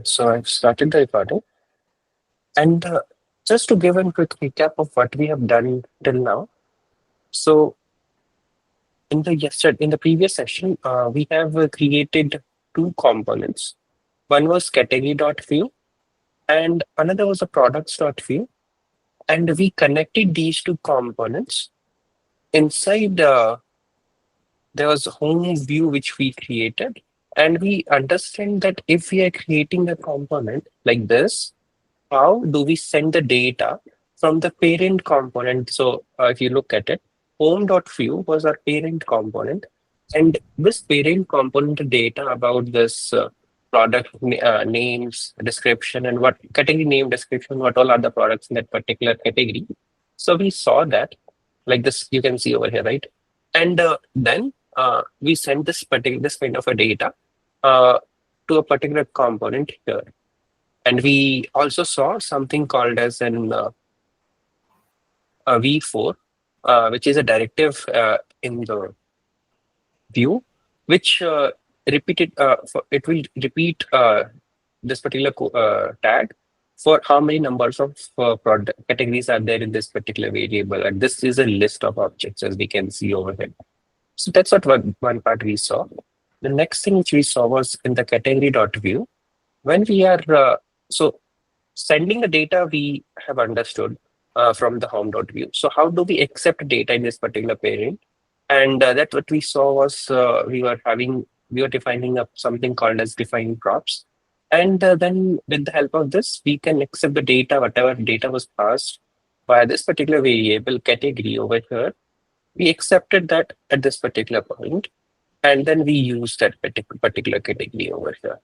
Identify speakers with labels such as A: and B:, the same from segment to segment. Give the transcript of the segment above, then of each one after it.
A: Okay, so I've started the recording. And just to give a quick recap of what we have done till now. So in the previous session, we have created two components. One was category.view and another was a products.view. And we connected these two components. Inside, there was a home view which we created. And we understand that if we are creating a component like this, how do we send the data from the parent component? So if you look at it, home.view was our parent component. And this parent component data about this names, description, and what category name, description, what all are the products in that particular category. So we saw that, like this, you can see over here, right? And then we sent this kind of a data uh, to a particular component here. And we also saw something called as a V4, which is a directive in the view, which it will repeat this particular tag for how many numbers of product categories are there in this particular variable. And this is a list of objects, as we can see over here. So that's what one part we saw. The next thing which we saw was in the category.view. When we are so sending the data, we have understood from the home.view. So how do we accept data in this particular parent? And that what we saw was we were defining up something called as define props. And then with the help of this, we can accept the data, whatever data was passed by this particular variable category over here. We accepted that at this particular point, and then we use that particular category over here.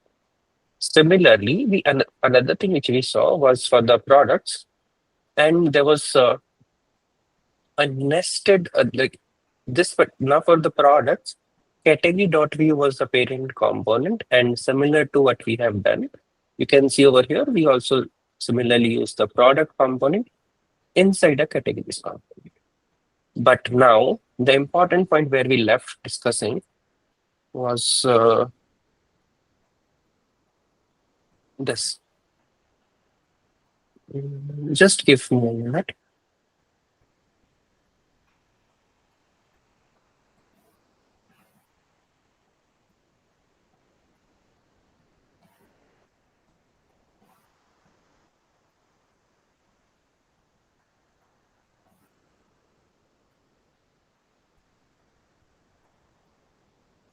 A: Similarly, another thing which we saw was for the products, and there was a nested like this, but now for the products, category.view was the parent component, and similar to what we have done, you can see over here, we also similarly use the product component inside a categories component. But now the important point where we left discussing was this. Just give me a minute.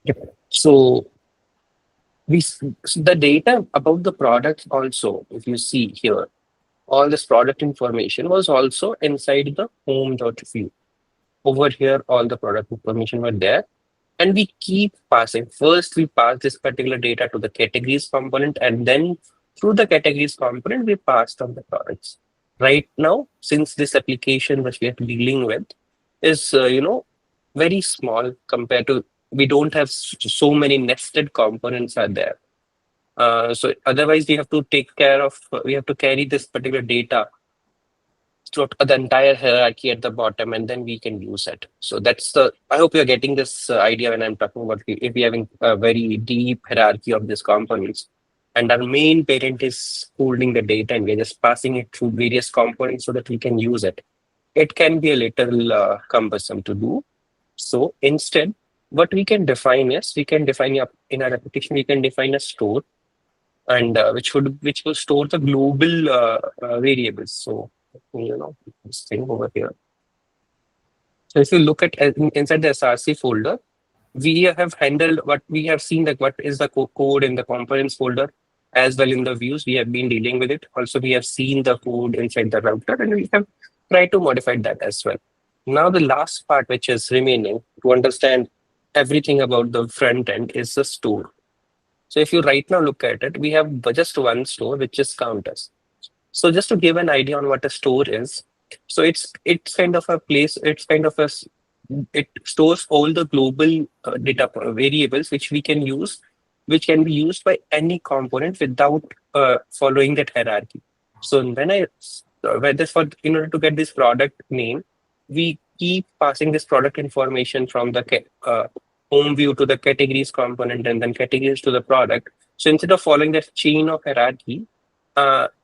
A: Yep. So the data about the product also, if you see here, all this product information was also inside the home.view. Over here, all the product information were there. And we keep passing. First, we pass this particular data to the categories component, and then through the categories component, we passed on the products. Right now, since this application which we are dealing with is, very small compared to, we don't have so many nested components are there. So otherwise, we have to carry this particular data throughout the entire hierarchy at the bottom, and then we can use it. So I hope you're getting this idea when I'm talking about if we're having a very deep hierarchy of these components, and our main parent is holding the data, and we're just passing it through various components so that we can use it. It can be a little cumbersome to do. So instead, what we can define is, in our application, we can define a store, and which will store the global variables. So this thing over here. So if you look at inside the SRC folder, we have handled what we have seen, that what is the code in the components folder, as well in the views. We have been dealing with it. Also, we have seen the code inside the router, and we have tried to modify that as well. Now, the last part which is remaining to understand everything about the front end is the store. So if you right now look at it, we have just one store, which is counters. So just to give an idea on what a store is, so it's kind of a place, it stores all the global data variables which we can use, which can be used by any component without following that hierarchy. So in order to get this product name, we keep passing this product information from the home view to the categories component, and then categories to the product. So instead of following that chain of hierarchy,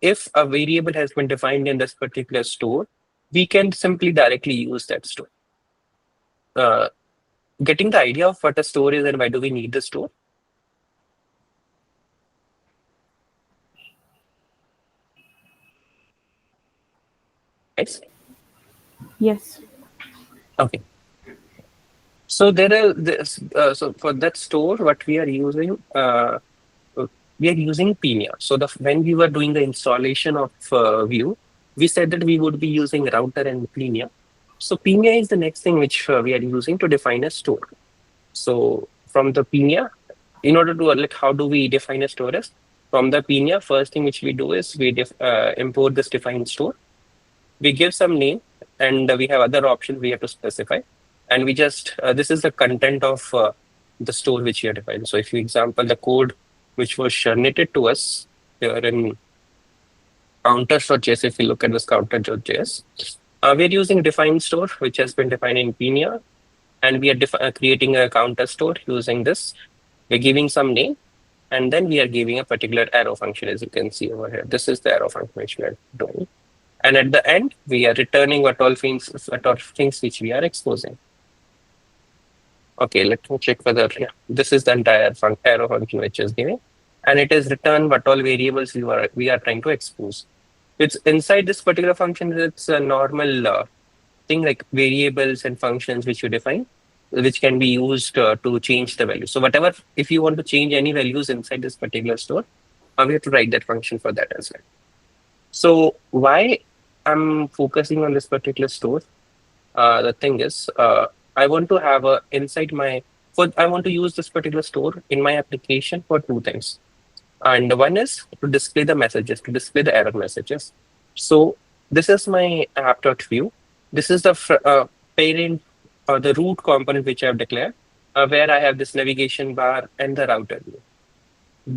A: if a variable has been defined in this particular store, we can simply directly use that store. Uh, Getting the idea of what a store is and why do we need the store? Yes.
B: Yes.
A: Okay. So there are this. So for that store, what we are using, we are using Pinia. So when we were doing the installation of Vue, we said that we would be using router and Pinia. So Pinia is the next thing which we are using to define a store. So from the Pinia, in order to like how do we define a storage? From the Pinia, first thing which we do is we import this defined store. We give some name, and we have other options we have to specify. And we just this is the content of the store which we are defined. So if you example the code which was submitted to us here in counters.js, if you look at this counter.js, we're using define store which has been defined in Pinia, and we are creating a counter store using this. We're giving some name, and then we are giving a particular arrow function, as you can see over here. This is the arrow function which we are doing. And at the end, we are returning what all things which we are exposing. Okay, let me check whether this is the entire arrow function which is giving, and it is return what all variables we are trying to expose. It's inside this particular function. It's a normal thing like variables and functions which you define, which can be used to change the value. So whatever, if you want to change any values inside this particular store, we have to write that function for that as well. So why I'm focusing on this particular store? The thing is, I want to have a inside my. I want to use this particular store in my application for two things. And one is to display the messages, to display the error messages. So this is my app.view. This is the parent or the root component which I have declared, where I have this navigation bar and the router view.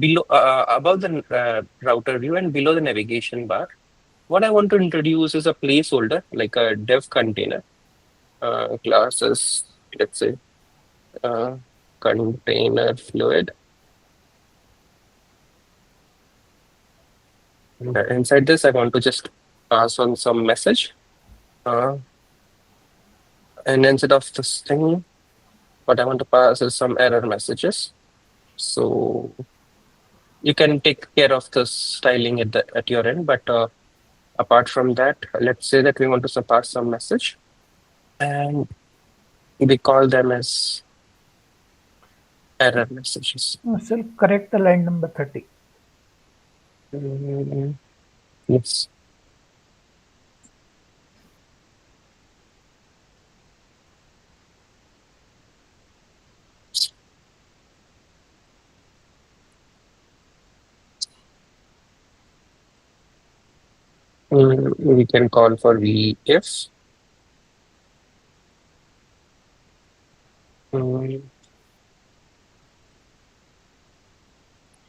A: Below, above the router view and below the navigation bar, what I want to introduce is a placeholder, like a dev container, classes, let's say, uh, container fluid. And inside this, I want to just pass on some message. Uh, and instead of this thing, what I want to pass is some error messages. So you can take care of the styling at your end. But apart from that, let's say that we want to pass some message, and we call them as error messages.
C: Sir, correct the line number 30.
A: Yes. We can call for v if.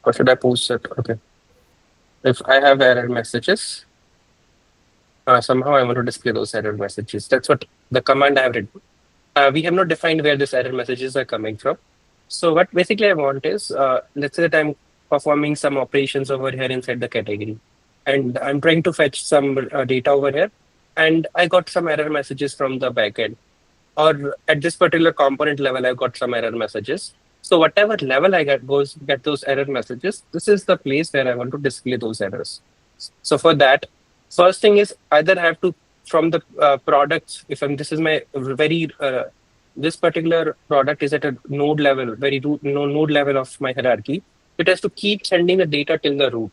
A: Or should I post it? Okay. If I have error messages, somehow I want to display those error messages. That's what the command I have written. We have not defined where these error messages are coming from. So what basically I want is, let's say that I'm performing some operations over here inside the category, and I'm trying to fetch some data over here, and I got some error messages from the backend, or at this particular component level, I've got some error messages. So whatever level I get those error messages, this is the place where I want to display those errors. So for that, first thing is either I have to from the products. If this is my very this particular product is at a node level, very node level of my hierarchy. It has to keep sending the data till the root.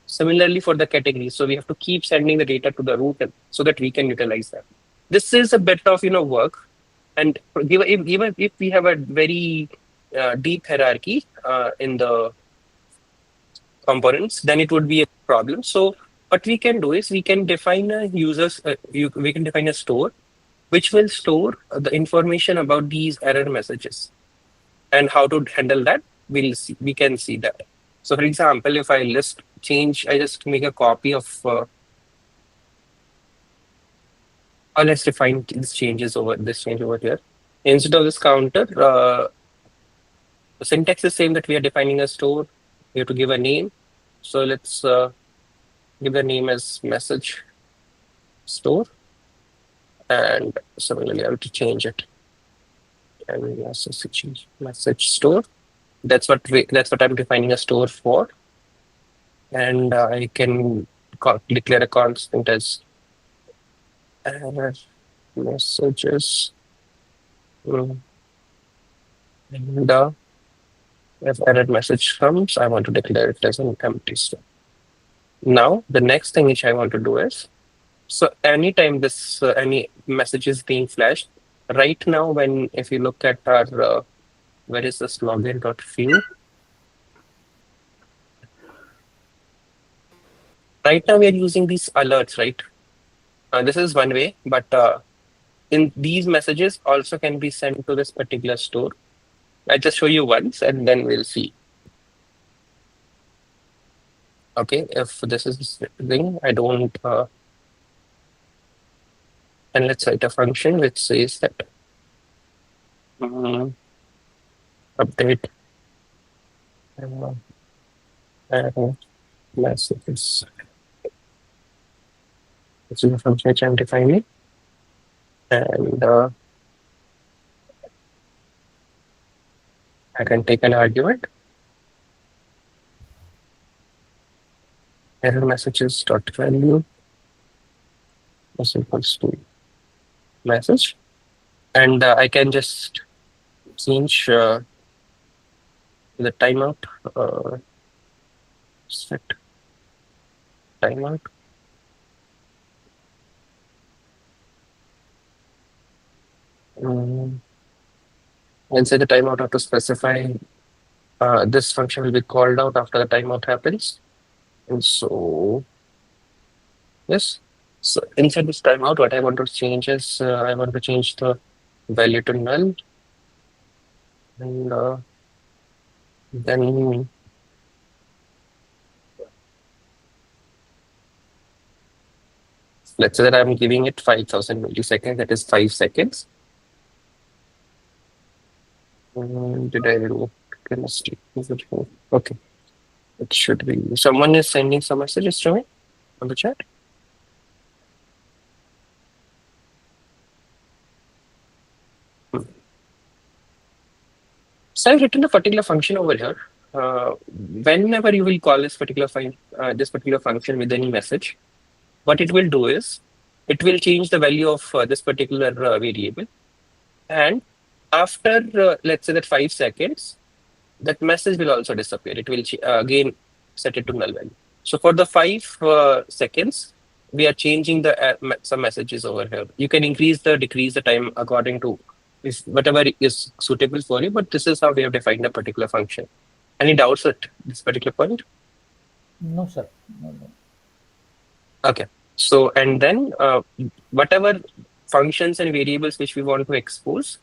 A: Similarly for the categories, so we have to keep sending the data to the root so that we can utilize that. This is a bit of work, and even if we have a very deep hierarchy in the components, then it would be a problem. So what we can do is we can define a we can define a store which will store the information about these error messages, and how to handle that. We can see that. So for example, if I I just make a copy of or let's define this change over here. Instead of this counter, the syntax is same that we are defining a store. We have to give a name. So let's give the name as message store. And similarly, I have to change it. And message store. That's what I'm defining a store for. And I can declare a constant as error messages. And if error message comes, I want to declare it as an empty string. Now, the next thing which I want to do is, so anytime this any message is being flashed, right now, if you look at our, where is this login.view? Right now, we are using these alerts, right? This is one way, but in these messages also can be sent to this particular store. I just show you once and then we'll see. Okay, if this is the thing, I don't, and let's write a function which says that update and messages. This is the function which I'm defining. And I can take an argument. Error messages dot value is equals to message. And I can just change the timeout, set timeout. And say the timeout, I have to specify this function will be called out after the timeout happens. And so, yes. So inside this timeout, what I want to change is I want to change the value to null. And then let's say that I'm giving it 5,000 milliseconds, that is 5 seconds. Did I do chemistry? Okay. It should be. Someone is sending some messages to me on the chat. So I've written a particular function over here. Whenever you will call this particular function with any message, what it will do is it will change the value of this particular variable. And after, let's say that 5 seconds, that message will also disappear. It will again set it to null value. So for the 5 seconds, we are changing the some messages over here. You can decrease the time according to whatever is suitable for you, but this is how we have defined a particular function. Any doubts at this particular point?
C: No, sir. No.
A: Okay. So, and then whatever functions and variables which we want to expose,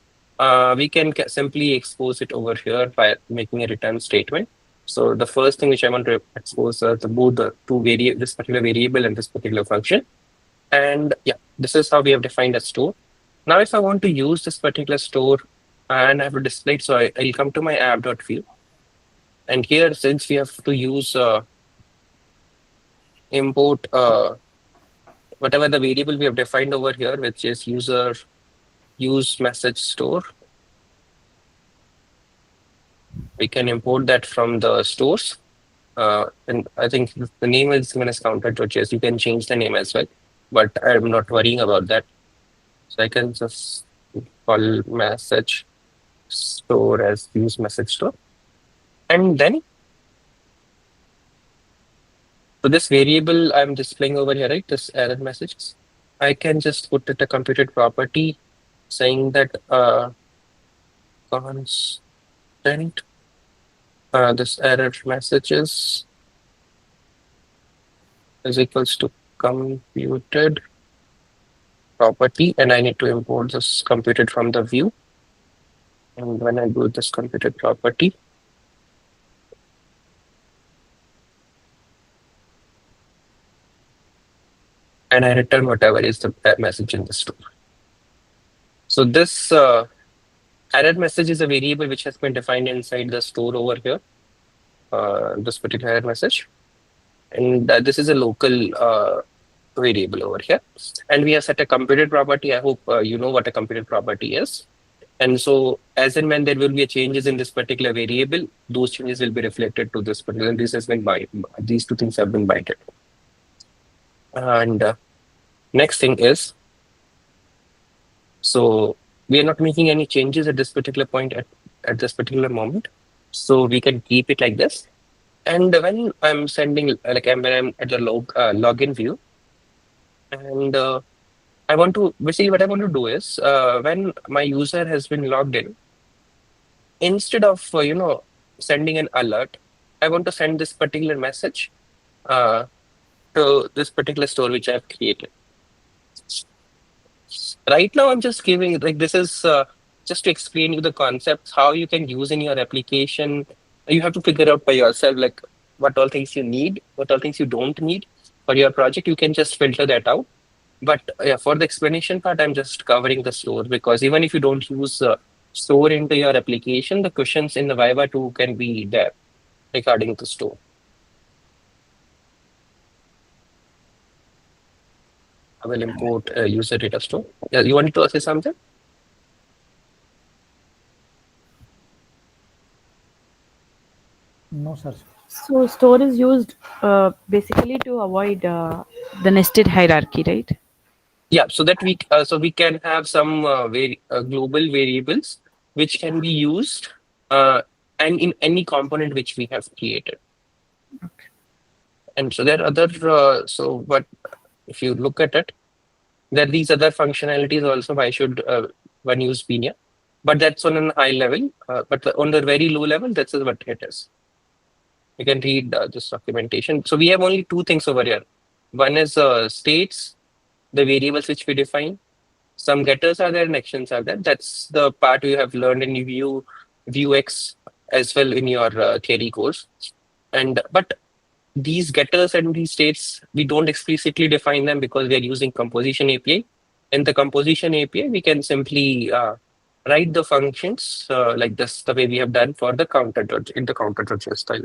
A: we can simply expose it over here by making a return statement. So the first thing which I want to expose are both the two this particular variable and this particular function. And yeah, this is how we have defined a store. Now, if I want to use this particular store and I have to display it, so I'll come to my app.view. And here, since we have to use import whatever the variable we have defined over here, which is use message store, we can import that from the stores. And I think the name is given as counter.js. You can change the name as well, but I'm not worrying about that. So I can just call message store as use message store. And then, so this variable I'm displaying over here, right, this error messages, I can just put it a computed property saying that constant this error messages is equals to computed property, and I need to import this computed from the view. And when I do this computed property, and I return whatever is the message in the store. So this error message is a variable which has been defined inside the store over here. this particular error message. And this is a local variable over here. And we have set a computed property. I hope you know what a computed property is. And so as and when there will be a changes in this particular variable, those changes will be reflected to this particular, this has been these two things have been binded. And next thing is, so we are not making any changes at this particular point at this particular moment. So we can keep it like this. And when I'm sending, when I'm at the login view, and I want to, basically what I want to do is, when my user has been logged in, instead of, sending an alert, I want to send this particular message uh, to this particular store which I've created. Right now, I'm just giving, like, this is just to explain you the concepts, how you can use in your application. You have to figure out by yourself, like, what all things you need, what all things you don't need for your project. You can just filter that out. But yeah, for the explanation part, I'm just covering the store, because even if you don't use store into your application, the questions in the Viva 2 can be there regarding the store. I will import user data store. Yeah, you wanted to say something?
C: No, sir.
B: So store is used basically to avoid the nested hierarchy, right?
A: Yeah, so that we can have some global variables which can be used uh, and in any component which we have created. And so there are other but if you look at it, there are these other functionalities also. Why should one use Pinia? But that's on a high level. But on the very low level, that's what it is. You can read this documentation. So we have only two things over here. One is states, the variables which we define. Some getters are there and actions are there. That's the part you have learned in Vuex as well in your theory course. And but these getters and these states, we don't explicitly define them because we are using composition API. In the composition API, we can simply write the functions like this, the way we have done for the counter in the counter style,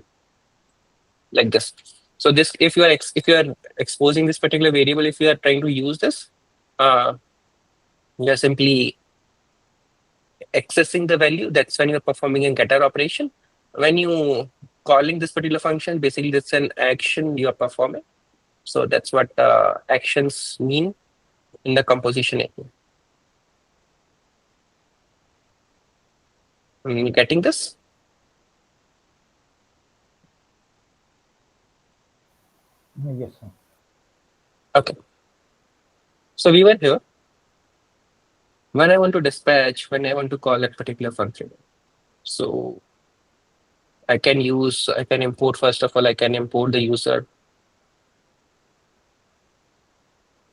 A: like this. So this, if you are exposing this particular variable, if you are trying to use this, you are simply accessing the value. That's when you're performing a getter operation. When you calling this particular function, basically that's an action you are performing. So that's what actions mean in the composition API. You getting this?
C: Yes, sir.
A: Okay. So we were here. When I want to dispatch, when I want to call that particular function, so I can import, first of all, I can import the user.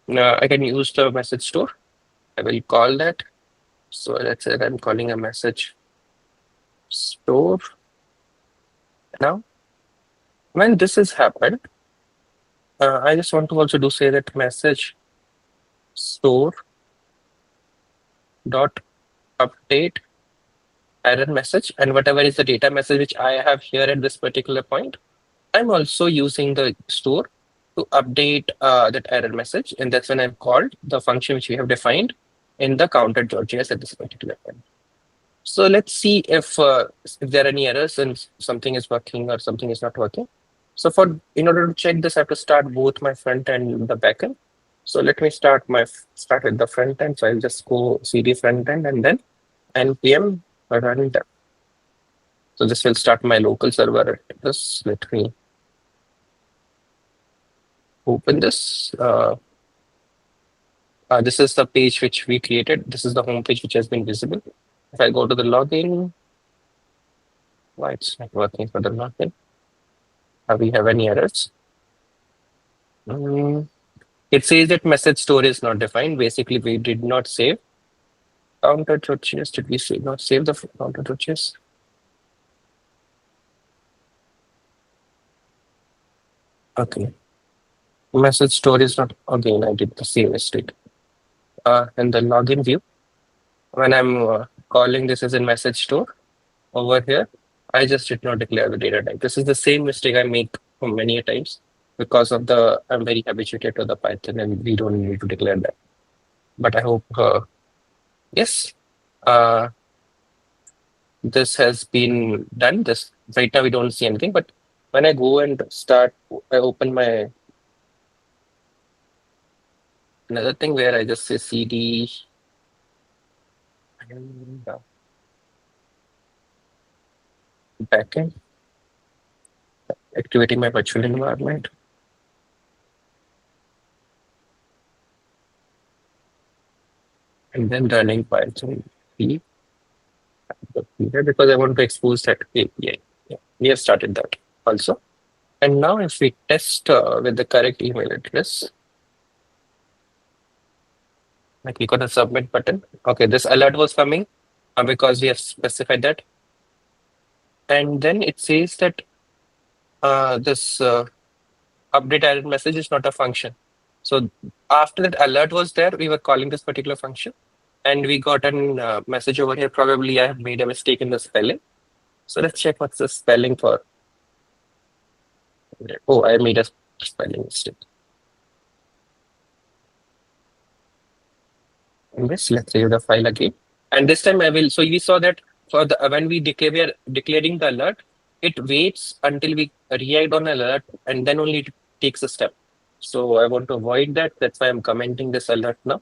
A: I can use the message store. I will call that. So let's say I'm calling a message store. Now, when this has happened, I just want to also say that message store dot update error message, and whatever is the data message which I have here at this particular point, I'm also using the store to update that error message, and that's when I've called the function which we have defined in the counter.js at this particular point. So let's see if there are any errors and something is working or something is not working. So in order to check this, I have to start both my front end and the backend. So let me start with the front end. So I'll just go cd front end and then npm run. So this will start my local server. Let me open this. This is the page which we created. This is the home page which has been visible. If I go to the login, why it's not working for the login? We have any errors? It says that message store is not defined. Basically, we did not save counter.js. Did we not save the counter.js? Okay. Message store is not, again, I did the same mistake. In the login view, when I'm calling this as a message store over here, I just did not declare the data type. This is the same mistake I make for many a times because of the I'm very habituated to the Python and we don't need to declare that. But I hope yes, uh, this has been done. This right now we don't see anything, but when I go and start, I open my another thing where I just say cd and backend, activating my virtual environment. And then running Python p because I want to expose that API. Yeah, we have started that also. And now if we test with the correct email address, I click on the submit button. Okay, this alert was coming because we have specified that. And then it says that this update error message is not a function. So after that alert was there, we were calling this particular function. And we got a message over here. Probably I have made a mistake in the spelling. So let's check what's the spelling for. Oh, I made a spelling mistake. In this, let's save the file again. And this time I will, so we saw that for the when we declare, we are declaring the alert, it waits until we react on alert and then only it takes a step. So I want to avoid that. That's why I'm commenting this alert now.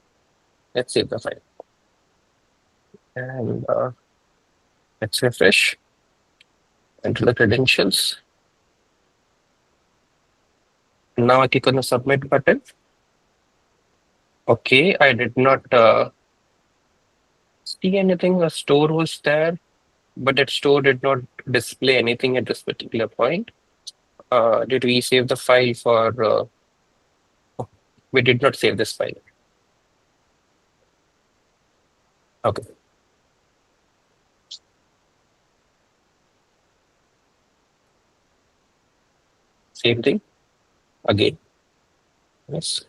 A: Let's save the file. And let's refresh. Enter the credentials. Now I click on the submit button. Okay, I did not see anything. A store was there, but that store did not display anything at this particular point. Did we save the file for? Oh, we did not save this file. Okay. Same thing again. Yes.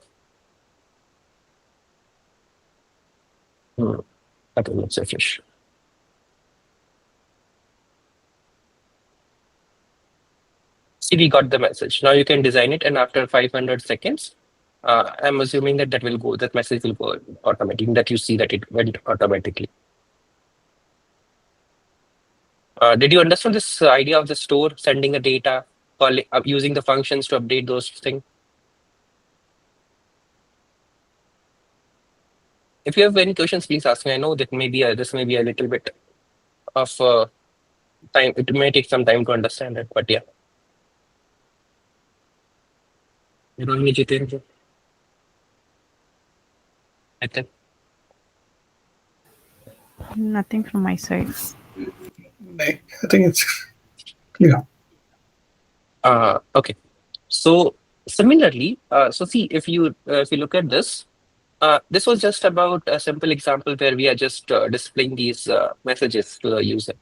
A: Okay, let's refresh. See, we got the message. Now you can design it, and after 500 seconds, I'm assuming that that will go. That message will go automatically. That you see that it went automatically. Did you understand this idea of the store sending the data, calling, using the functions to update those things? If you have any questions, please ask me. I know that maybe this may be a little bit of time. It may take some time to understand it, but yeah. You don't need Jitendra. I think.
B: Nothing from my side.
D: I think it's clear.
A: Okay. So similarly, so see if you look at this, this was just about a simple example where we are just displaying these messages to the user.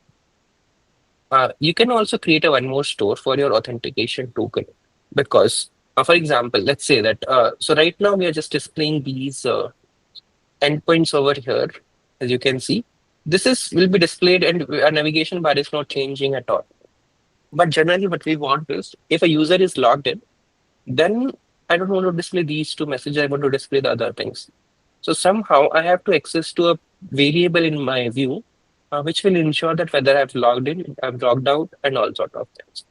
A: You can also create a one more store for your authentication token because, for example, let's say that so right now we are just displaying these endpoints over here, as you can see. This is will be displayed and our navigation bar is not changing at all. But generally, what we want is if a user is logged in, then I don't want to display these two messages. I want to display the other things. So somehow I have to access to a variable in my view, which will ensure that whether I've logged in, I've logged out, and all sort of things.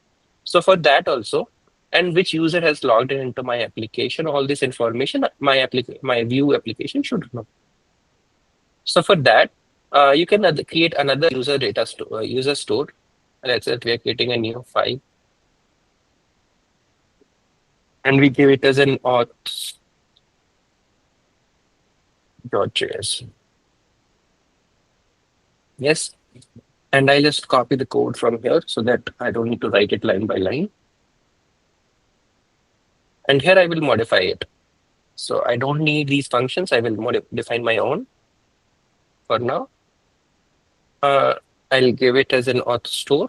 A: So for that also, and which user has logged in into my application, all this information, my view application should know. So for that, you can create another user data store, user store. Let's say we are creating a new file, and we give it as an auth.js. Yes. And I just copy the code from here so that I don't need to write it line by line. And here I will modify it. So I don't need these functions. I will define my own for now. I'll give it as an auth store.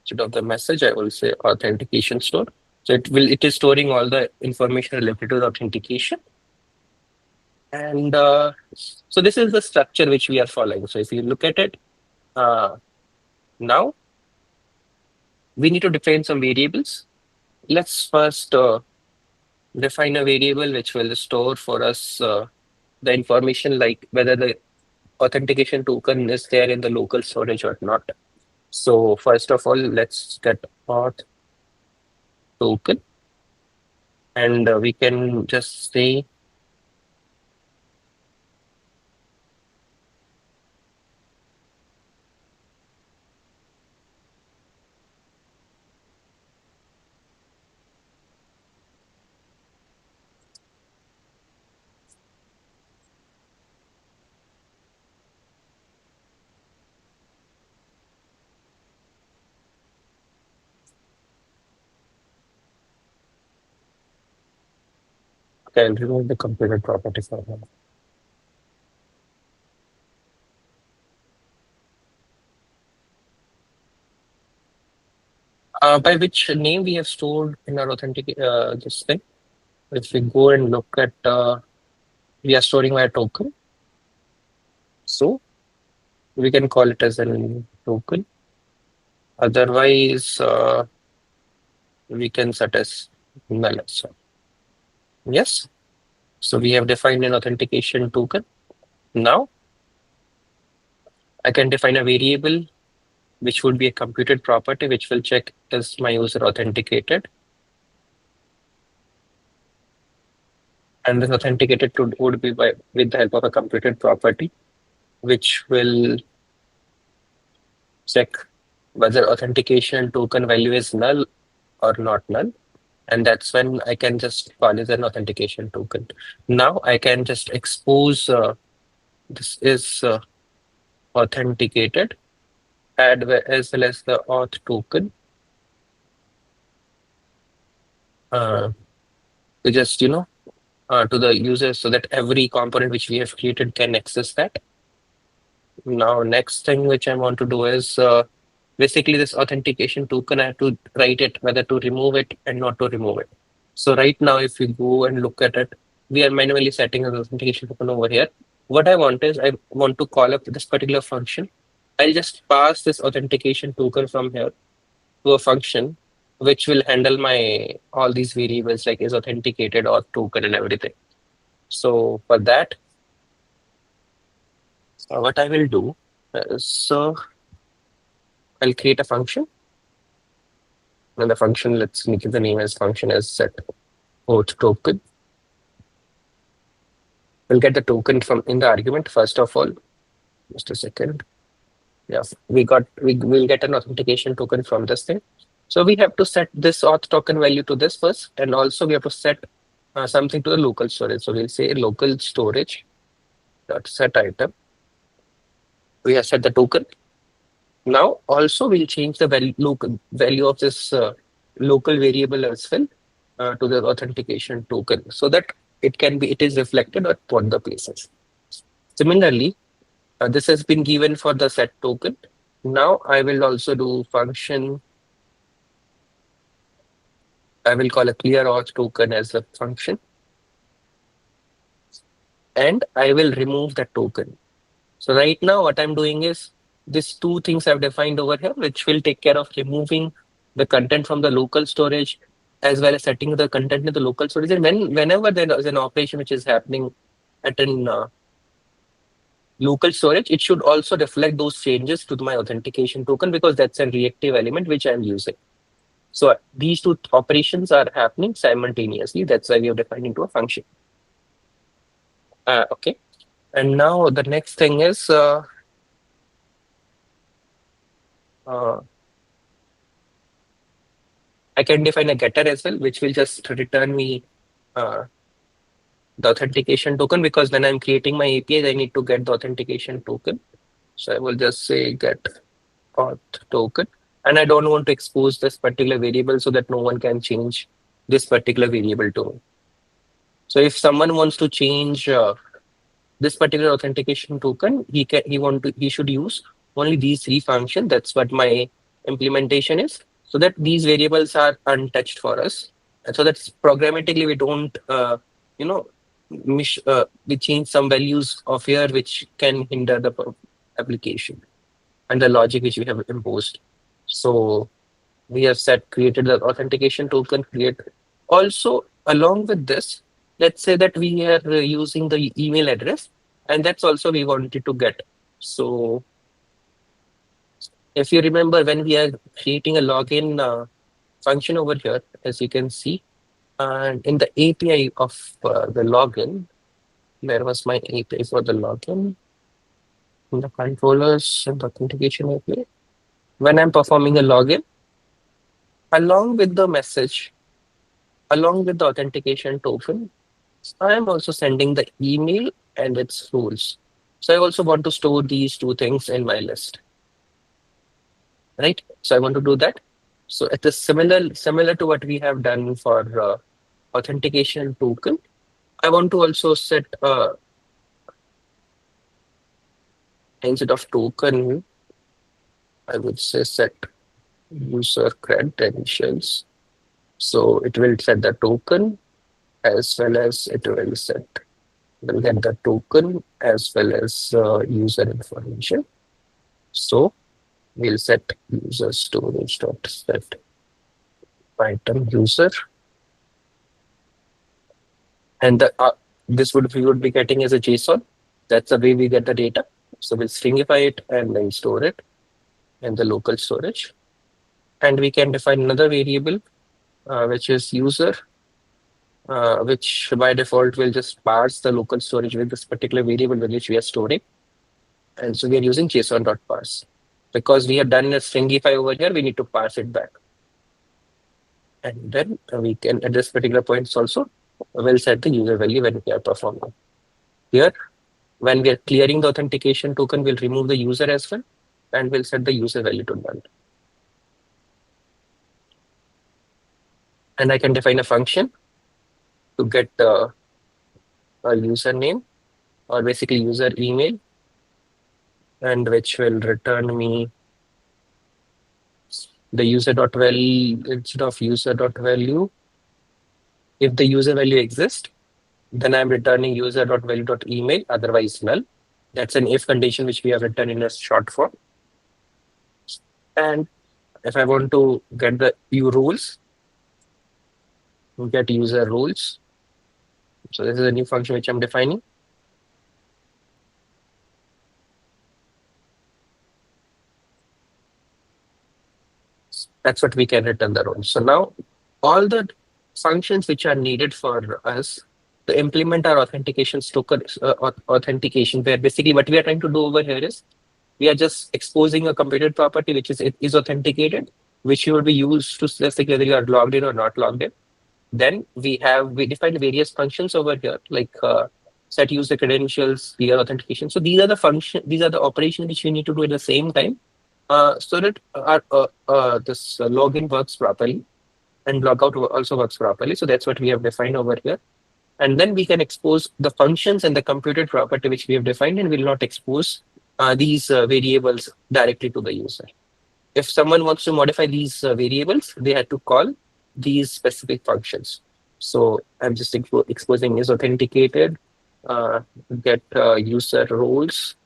A: Instead of the message, I will say authentication store. So it is storing all the information related to the authentication. And so this is the structure which we are following. So if you look at it, now we need to define some variables. Let's first define a variable which will store for us the information like whether the authentication token is there in the local storage or not. So first of all, let's get auth token, and we can just say okay, I'll remove the computed property for now. By which name we have stored in our authentic this thing. If we go and look at, we are storing by a token. So we can call it as a token. Otherwise, we can set as null as well. Yes. So we have defined an authentication token. Now I can define a variable which would be a computed property which will check is my user authenticated. And this authenticated would be with the help of a computed property which will check whether authentication token value is null or not null. And that's when I can just call it an authentication token. Now I can just expose this is authenticated, add as well as the auth token to just, to the user so that every component which we have created can access that. Now, next thing which I want to do is basically this authentication token, I have to write it whether to remove it and not to remove it. So right now, if we go and look at it, we are manually setting an authentication token over here. What I want is I want to call up this particular function. I'll just pass this authentication token from here to a function which will handle my all these variables like is authenticated or token and everything. So for that, what I will do is I'll create a function, and the function, let's make the name as function as set auth token. We'll get the token from in the argument first of all. Just a second. Yeah, we'll get an authentication token from this thing. So we have to set this auth token value to this first, and also we have to set something to the local storage. So we'll say local storage dot set item. We have set the token. Now also we'll change the value of this local variable as well to the authentication token so that it is reflected at what the places. Similarly, this has been given for the set token. Now I will also do function. I will call a clear auth token as a function, and I will remove that token. So right now what I'm doing is these two things I've defined over here, which will take care of removing the content from the local storage as well as setting the content in the local storage. And whenever there is an operation which is happening at an local storage, it should also reflect those changes to my authentication token because that's a reactive element which I'm using. So these two operations are happening simultaneously. That's why we have defined into a function. Okay. And now the next thing is I can define a getter as well, which will just return me the authentication token because when I'm creating my APIs, I need to get the authentication token. So I will just say get auth token. And I don't want to expose this particular variable so that no one can change this particular variable to me. So if someone wants to change this particular authentication token, he should use only these three functions. That's what my implementation is, so that these variables are untouched for us, and so that programmatically we don't we change some values of here which can hinder the application and the logic which we have imposed. So we have created the authentication token, create. Also, along with this, let's say that we are using the email address, and that's also we wanted to get. So if you remember, when we are creating a login function over here, as you can see, and in the API of the login, where was my API for the login? In the controllers and the authentication API. When I'm performing a login, along with the message, along with the authentication token, I am also sending the email and its rules. So I also want to store these two things in my list, right? So I want to do that. So it is similar to what we have done for authentication token. I want to also set instead of token, I would say set user credentials. So it will set the token as well as it will get the token as well as user information. So we'll set user storage dot set item user, and this we would be getting as a JSON. That's the way we get the data. So we'll stringify it and then store it in the local storage, and we can define another variable which is user, which by default will just parse the local storage with this particular variable with which we are storing. And so we are using JSON.parse. Because we have done a stringify over here, we need to parse it back. And then we can, at this particular point also, we'll set the user value when we are performing. Here, when we are clearing the authentication token, we'll remove the user as well, and we'll set the user value to none. And I can define a function to get a username, or basically user email, and which will return me the user.value instead of user.value. If the user value exists, then I'm returning user.value.email, otherwise null. That's an if condition which we have written in a short form. And if I want to get the rules, get user rules. So this is a new function which I'm defining. That's what we can return the rules. So now all the functions which are needed for us to implement our authentication token authentication, where basically what we are trying to do over here is we are just exposing a computed property which is authenticated, which will be used to say whether you are logged in or not logged in. Then we define various functions over here, like set user credentials, clear authentication. So these are the operations which we need to do at the same time, so that this login works properly and logout also works properly. So that's what we have defined over here. And then we can expose the functions and the computed property which we have defined, and will not expose these variables directly to the user. If someone wants to modify these variables, they had to call these specific functions. So I'm just exposing is authenticated, get user roles.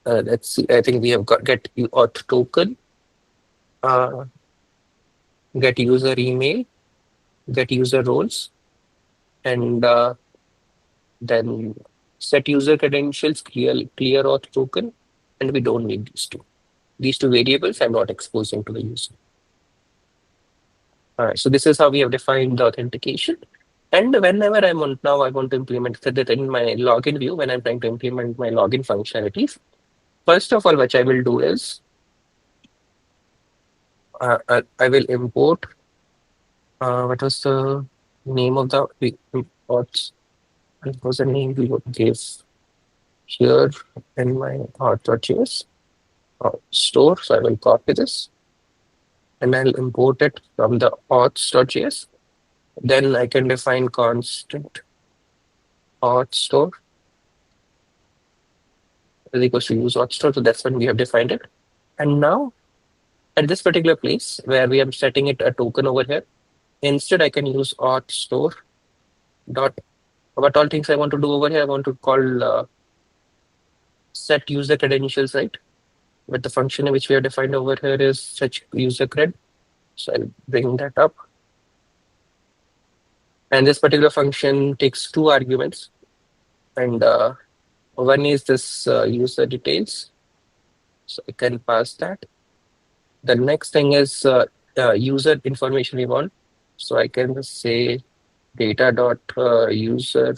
A: Let's see, I think we have got get auth token, get user email, get user roles, and then set user credentials, clear auth token, and we don't need these two. These two variables I'm not exposing to the user. All right, so this is how we have defined the authentication. And whenever I want to implement that in my login view, when I'm trying to implement my login functionalities, first of all, what I will do is I will import what was the name of the imports? What was the name we gave here in my auth.js store? So I will copy this and I'll import it from the auths.js. Then I can define constant auth store is equals to use auth store. So that's when we have defined it. And now at this particular place where we are setting it a token over here, instead I can use auth store dot what all things I want to do over here. I want to call set user credentials, right? But the function which we have defined over here is fetch user cred. So I'll bring that up. And this particular function takes two arguments. And one is this user details. So I can pass that. The next thing is user information we want. So I can just say data dot user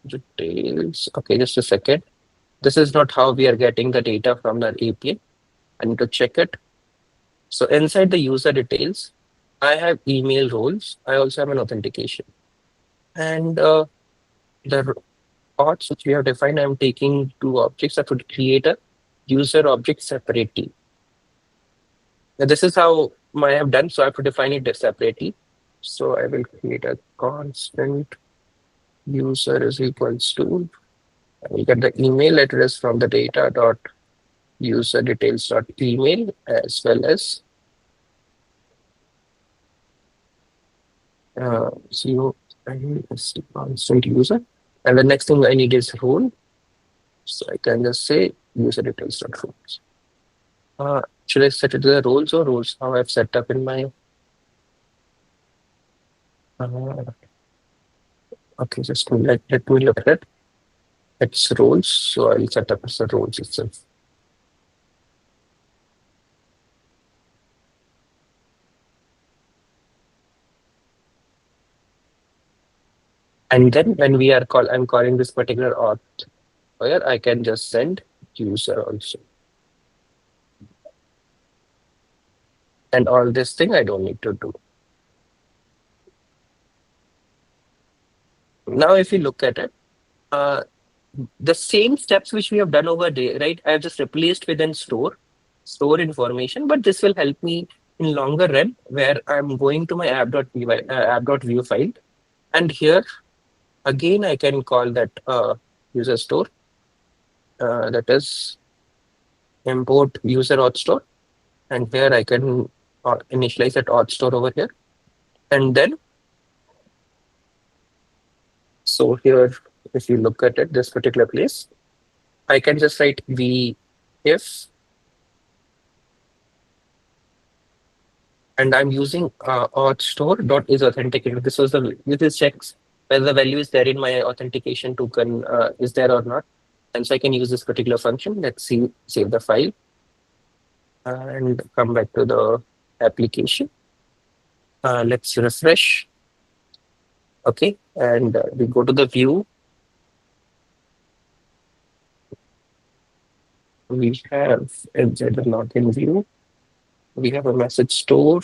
A: details. Okay, just a second. This is not how we are getting the data from the API. I need to check it. So inside the user details, I have email roles. I also have an authentication. And the parts which we have defined, I'm taking two objects that would create a user object separately. Now, this is how I have done. So I have to define it separately. So I will create a constant user is equals to, I will get the email address from the data dot user details dot email as well as zero and is the constant user. And the next thing I need is role. So I can just say user details dot roles. Should I set it to the roles or roles? How I've set up in my okay, just let me look at it. It's roles, so I'll set up as the roles itself. And then when we are I'm calling this particular auth where I can just send user also. And all this thing I don't need to do. Now, if you look at it, the same steps which we have done over there, right? I have just replaced with an store information, but this will help me in longer run where I'm going to my app.view file. And here, again, I can call that user store. That is import user auth store. And here I can initialize that auth store over here. And then, so here, if you look at it, this particular place, I can just write v if, and I'm using auth store dot is authenticated. This checks whether the value is there in my authentication token is there or not. And so I can use this particular function. Let's see, save the file and come back to the application. Let's refresh. Okay, and we go to the view. We have inside the login view, we have a message store.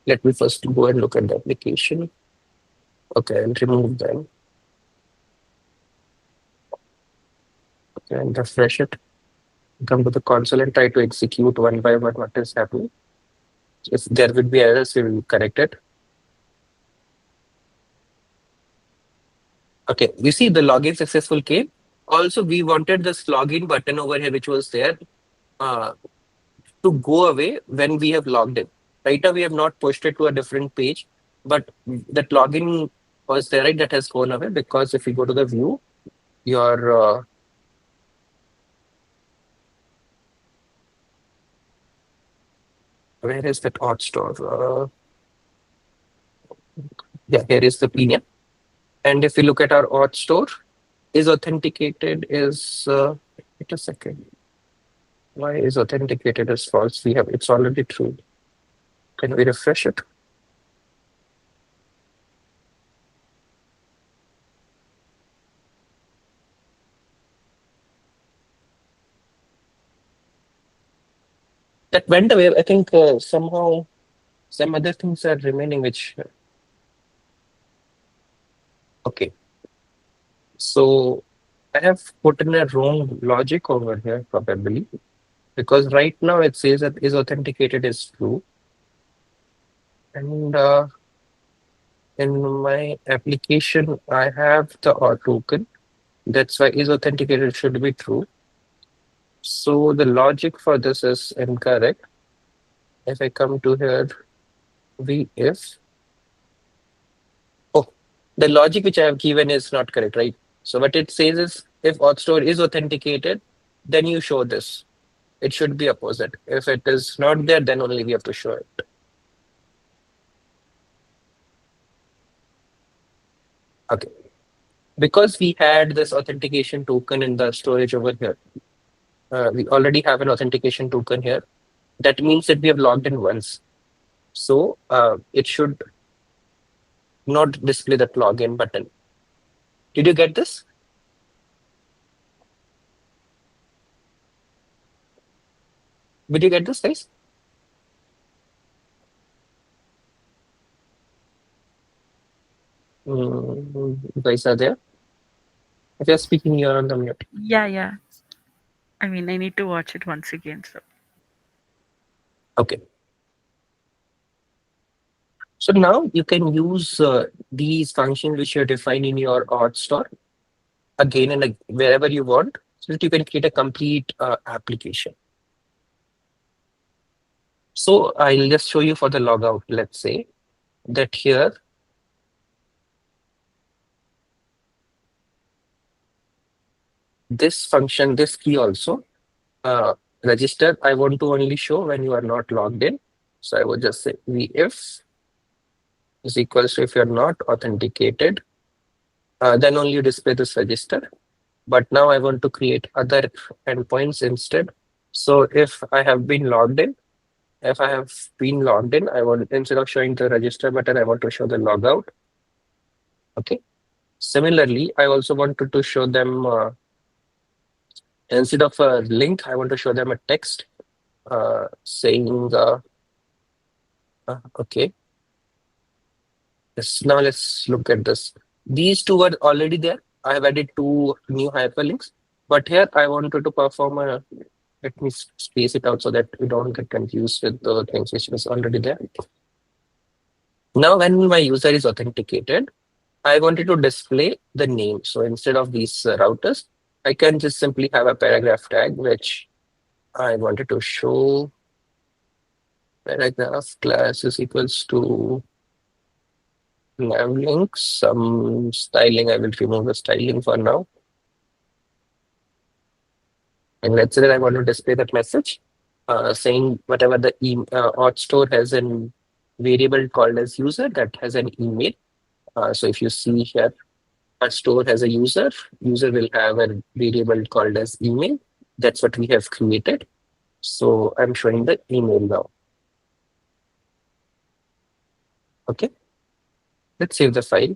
A: Let me first go and look at the application. Okay, and remove them. Okay, and refresh it. Come to the console and try to execute one by one what is happening. If there would be errors, we will correct it. Okay, you see the login successful came. Also, we wanted this login button over here, which was there, to go away when we have logged in. Right now, we have not pushed it to a different page, but that login was there, right? That has gone away because if you go to the view, your where is that auth store? Yeah, here is the PNM. And if you look at our auth store, is authenticated is wait a second. Why is authenticated as false? It's already true. Can we refresh it? That went away. I think somehow some other things are remaining, which okay. So I have put in a wrong logic over here probably because right now it says that is authenticated is true. And in my application, I have the auth token. That's why is authenticated should be true. So the logic for this is incorrect. If I come to here, v if, the logic which I have given is not correct, right? So what it says is if auth store is authenticated, then you show this. It should be opposite. If it is not there, then only we have to show it. Okay. Because we had this authentication token in the storage over here, we already have an authentication token here. That means that we have logged in once. So it should not display that login button. Did you get this? Did you get this, guys? You guys are there? If you're speaking, you're on the mute.
B: Yeah, yeah. I mean, I need to watch it once again. So
A: Okay. So now you can use these functions which you define in your auth store again and wherever you want, so that you can create a complete application. So I'll just show you for the logout. Let's say that here this function, this key also register, I want to only show when you are not logged in. So I would just say if is equals to if you're not authenticated, then only you display this register. But now I want to create other endpoints instead. So if I have been logged in, I want, instead of showing the register button, I want to show the logout. Okay. Similarly, I also wanted to show them instead of a link, I want to show them a text saying, okay. Yes, now let's look at this. These two were already there. I have added two new hyperlinks, but here I wanted to perform a, let me space it out so that we don't get confused with the things which was already there. Now, when my user is authenticated, I wanted to display the name. So instead of these routers, I can just simply have a paragraph tag, which I wanted to show paragraph class is equals to nav link, some styling. I will remove the styling for now. And let's say that I want to display that message saying whatever the auth store has a variable called as user that has an email. So if you see here, our store has a user will have a variable called as email. That's what we have created. So I'm showing the email now. Okay. Let's save the file.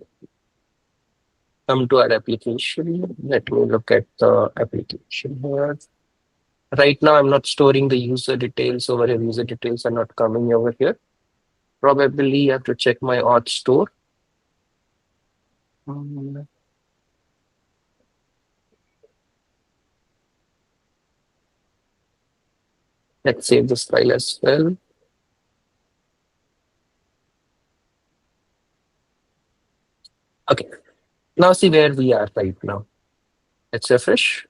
A: Come to our application. Let me look at the application here. Right now, I'm not storing the user details over here. User details are not coming over here. Probably I have to check my auth store. Let's save this file as well. Okay. Now see where we are right now. Let's refresh.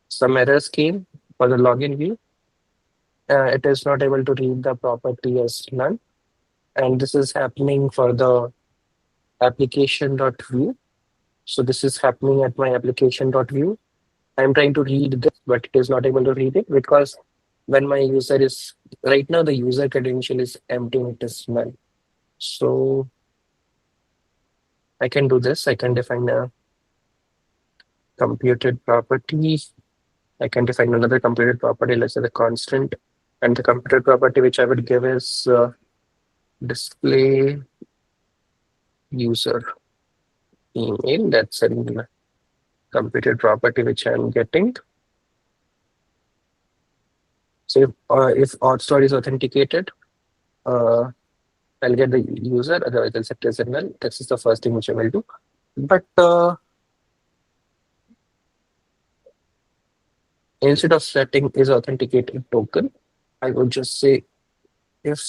A: Some errors came for the login view. It is not able to read the property as none. And this is happening for the application.view. So this is happening at my application.view. I'm trying to read this, but it is not able to read it because when my user is, right now the user credential is empty and it is null. So I can do this. I can define a computed property. I can define another computed property, let's say the constant. And the computed property which I would give is display user email. That's a computed property which I'm getting. So if auth store is authenticated, I'll get the user, otherwise I'll set it as null. This is the first thing which I will do. But instead of setting is authenticated token, I would just say if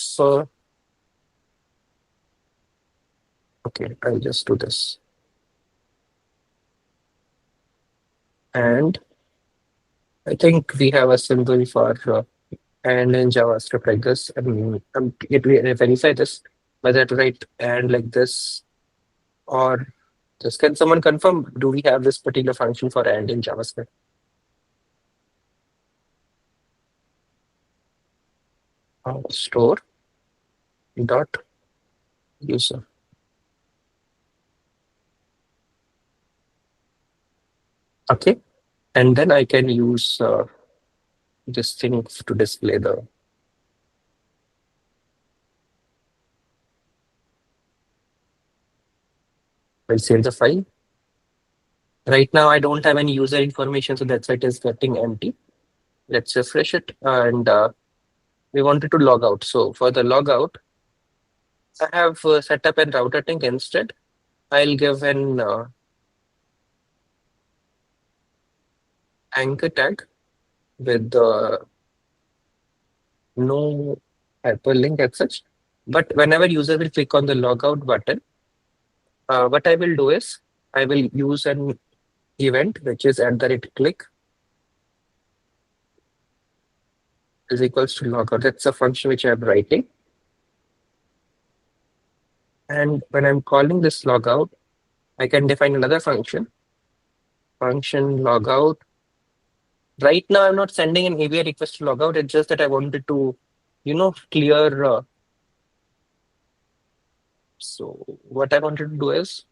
A: okay, I'll just do this. And I think we have a symbol for and in JavaScript like this. I mean, it will verify this, whether to write and like this Or just can someone confirm, do we have this particular function for and in JavaScript? Store dot user. Okay. And then I can use this thing to display the. I'll save the file. Right now, I don't have any user information, so that's why it is getting empty. Let's refresh it. And we wanted to log out. So for the logout, I have set up a router thing instead. I'll give an anchor tag with no hyperlink as such. But whenever user will click on the logout button, what I will do is I will use an event which is @click is equals to logout. That's a function which I'm writing. And when I'm calling this logout, I can define another function logout. Right now, I'm not sending an API request to logout. It's just that I wanted to, clear. So what I wanted to do is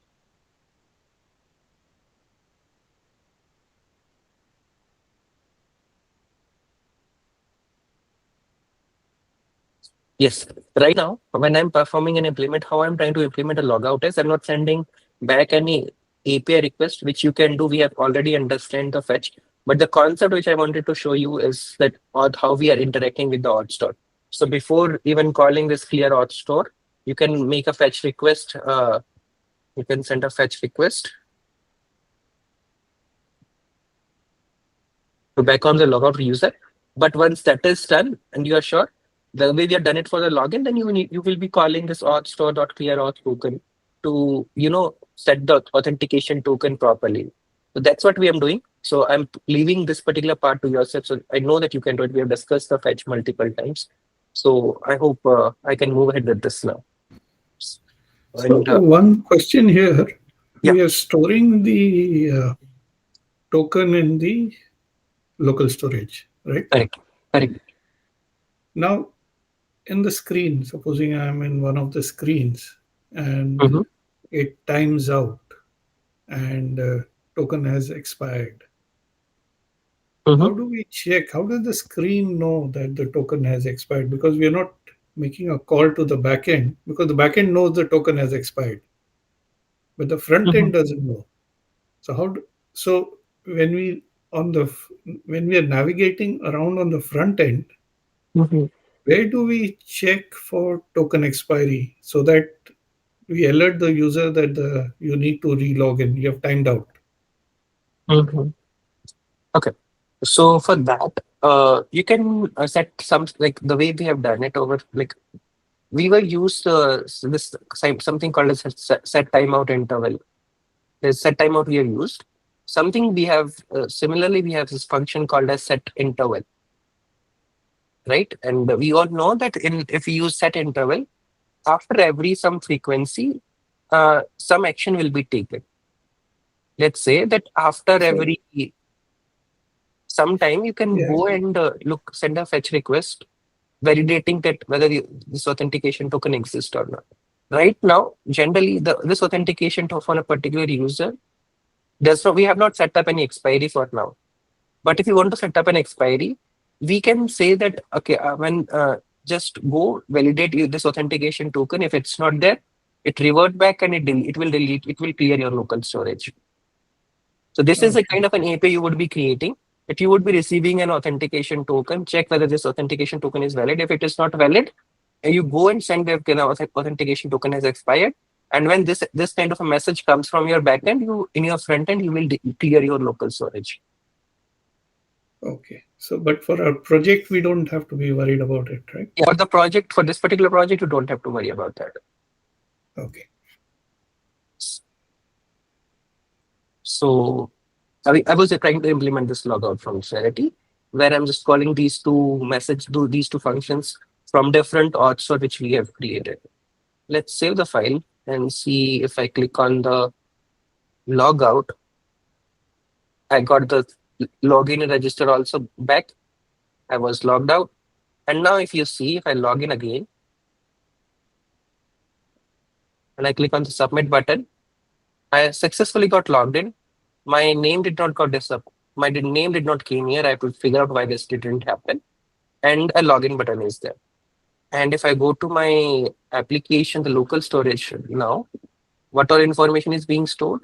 A: yes, right now, when I'm performing an implement, how I'm trying to implement a logout is I'm not sending back any API request, which you can do. We have already understand the fetch. But the concept which I wanted to show you is that how we are interacting with the auth store. So before even calling this clear auth store, you can make a fetch request. You can send a fetch request to back on the logout user. But once that is done and you are sure, the way we have done it for the login, then you will be calling this auth store.clear auth token to set the authentication token properly. So that's what we are doing. So I'm leaving this particular part to yourself. So I know that you can do it. We have discussed the fetch multiple times. So I hope I can move ahead with this now.
D: So
A: And
D: one question here.
A: Yeah.
D: We are storing the token in the local storage, right?
A: correct.
D: Now, in the screen, supposing I'm in one of the screens and
A: Mhm.
D: it times out and token has expired. How
A: Mhm.
D: do we check? How does the screen know that the token has expired? Because we are not making a call to the backend because the backend knows the token has expired, but the front
A: Mhm.
D: end doesn't know. So so when we on the when we are navigating around on the front end,
A: Mhm.
D: where do we check for token expiry so that we alert the user that you need to relog in, you have timed out?
A: Mhm. Okay. So for that, you can set some like the way we have done it over like we were used this something called as set timeout interval. There's set timeout we have used. Something we have similarly we have this function called as set interval, right? And we all know that if we use set interval after every some frequency, some action will be taken. Let's say that after
D: So
A: every sometime you can
D: yeah,
A: go and send a fetch request validating that whether this authentication token exists or not. Right now, generally, this authentication token on a particular user, we have not set up any expiry for now. But if you want to set up an expiry, we can say that, okay, when just go validate this authentication token. If it's not there, it revert back and it will delete, it will clear your local storage. So this is a
D: okay,
A: kind of an API you would be creating. If you would be receiving an authentication token, check whether this authentication token is valid. If it is not valid, you go and send the authentication token has expired. And when this kind of a message comes from your backend, you in your front end, you will clear your local storage.
D: okay. So, but for our project, we don't have to be worried about it, right?
A: Yeah, for this particular project, you don't have to worry about that.
D: Okay.
A: So I was trying to implement this logout functionality where I'm just calling these two functions from different auths for which we have created. Let's save the file and see if I click on the logout, I got the login and register also back. I was logged out. And now if you see, if I log in again and I click on the submit button, I successfully got logged in. My name did not got this up. My name did not came here. I have to figure out why this didn't happen. And a login button is there. And if I go to my application, the local storage now, what all information is being stored?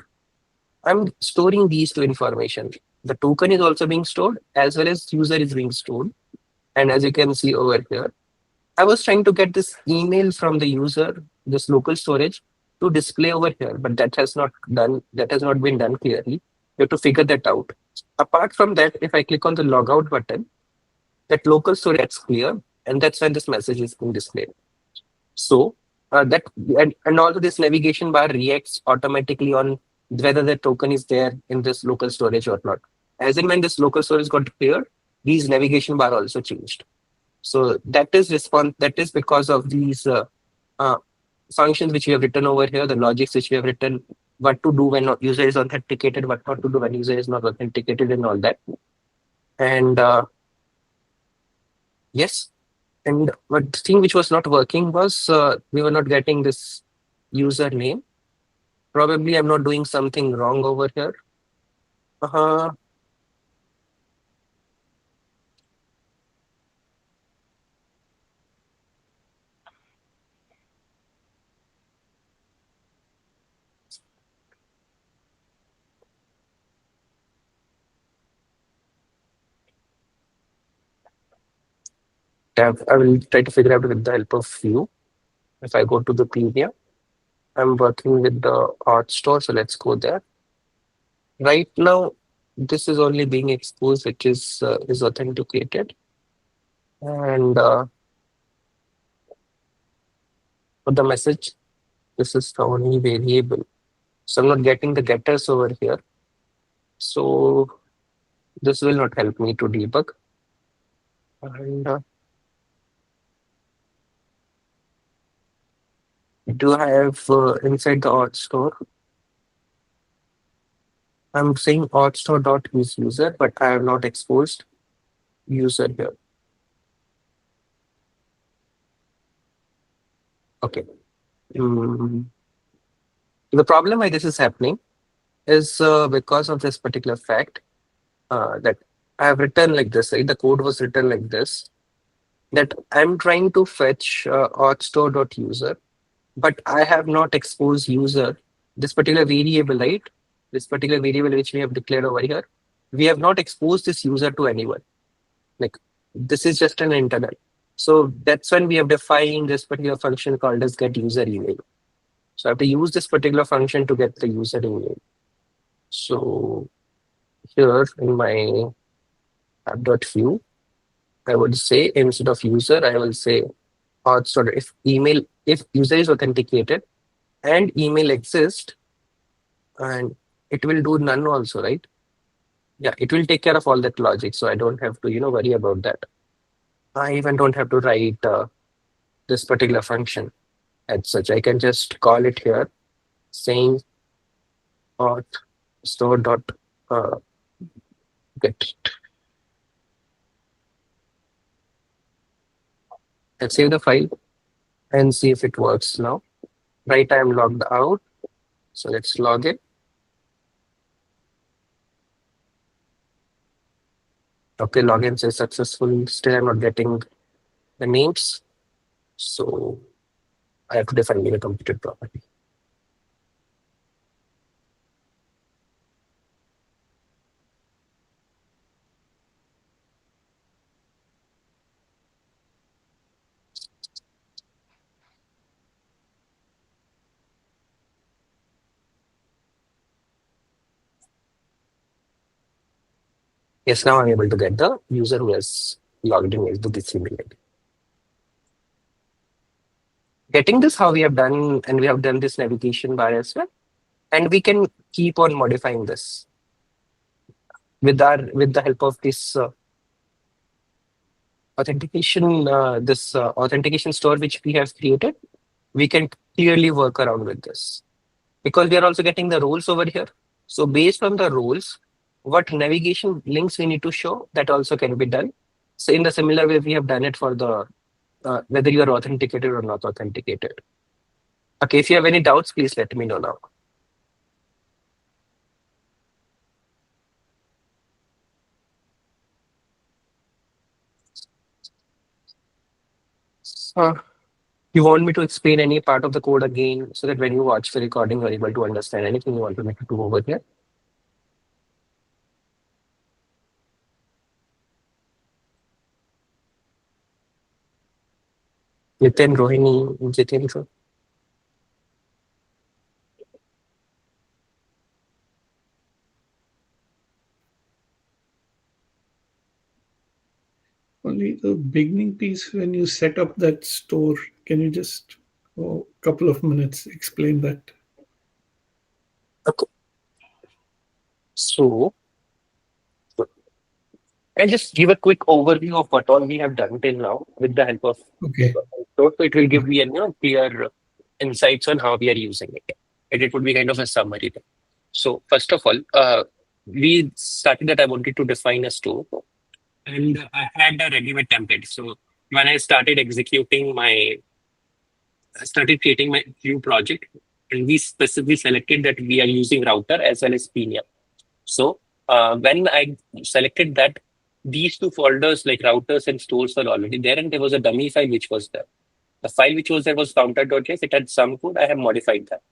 A: I'm storing these two information. The token is also being stored as well as user is being stored. And as you can see over here, I was trying to get this email from the user, this local storage to display over here, but that has not done, that has not been done clearly. You have to figure that out. Apart from that, if I click on the logout button, that local storage gets clear, and that's when this message is being displayed. So that and also this navigation bar reacts automatically on whether the token is there in this local storage or not. As in when this local storage got cleared, these navigation bar also changed. So that is because of these uh, functions which we have written over here, the logics which we have written, what to do when user is authenticated, what not to do when user is not authenticated, and all that. And yes, and but the thing which was not working was we were not getting this username. Probably I'm not doing something wrong over here. Uh, I will try to figure out with the help of you. If I go to the PDF, I'm working with the art store, so let's go there. Right now, this is only being exposed, which is authenticated, and for the message, this is the only variable. So I'm not getting the getters over here. So this will not help me to debug. And do I have inside the art store? I'm saying art store dot use user, but I have not exposed user here. Okay. The problem why this is happening is because of this particular fact that I have written like this, right? The code was written like this, that I'm trying to fetch authstore.user, but I have not exposed user, this particular variable, right? This particular variable which we have declared over here, we have not exposed this user to anyone. Like this is just an internal. So that's when we have defined this particular function called as get user email. So I have to use this particular function to get the user email. So here in my app.view, I would say instead of user, I will say auth if user is authenticated and email exists, and it will do none also, right? Yeah, it will take care of all that logic. So I don't have to, worry about that. I even don't have to write this particular function as such. I can just call it here saying auth store dot get. Let's save the file and see if it works now. Right, I am logged out. So let's log in. Okay, login says successful. Still, I'm not getting the names. So I have to define the computed property. Yes, now I'm able to get the user who has logged in into this email ID. Getting this, how we have done, and we have done this navigation bar as well. And we can keep on modifying this with the help of this authentication store which we have created. we can clearly work around with this because we are also getting the roles over here. So based on the roles, what navigation links we need to show, that also can be done. So in the similar way, we have done it for the whether you are authenticated or not authenticated. Okay, if you have any doubts, please let me know now. Uh, you want me to explain any part of the code again so that when you watch the recording, you're able to understand anything you want me to do over here? Nitin, Rohini, Jitin, sir.
D: Only the beginning piece when you set up that store. Can you just, oh, couple of minutes explain that?
A: Okay. So I'll just give a quick overview of what all we have done till now with the help of
D: Okay.
A: so it will give me a clear insights on how we are using it. And it would be kind of a summary. So first of all, we started that I wanted to define a store and I had a ready-made template. So when I started creating my new project and we specifically selected that we are using router as well as Pinia. So when I selected that, these two folders like routers and stores were already there, and there was a dummy file which was there. The file which was there was counter.js. It had some code. I have modified that.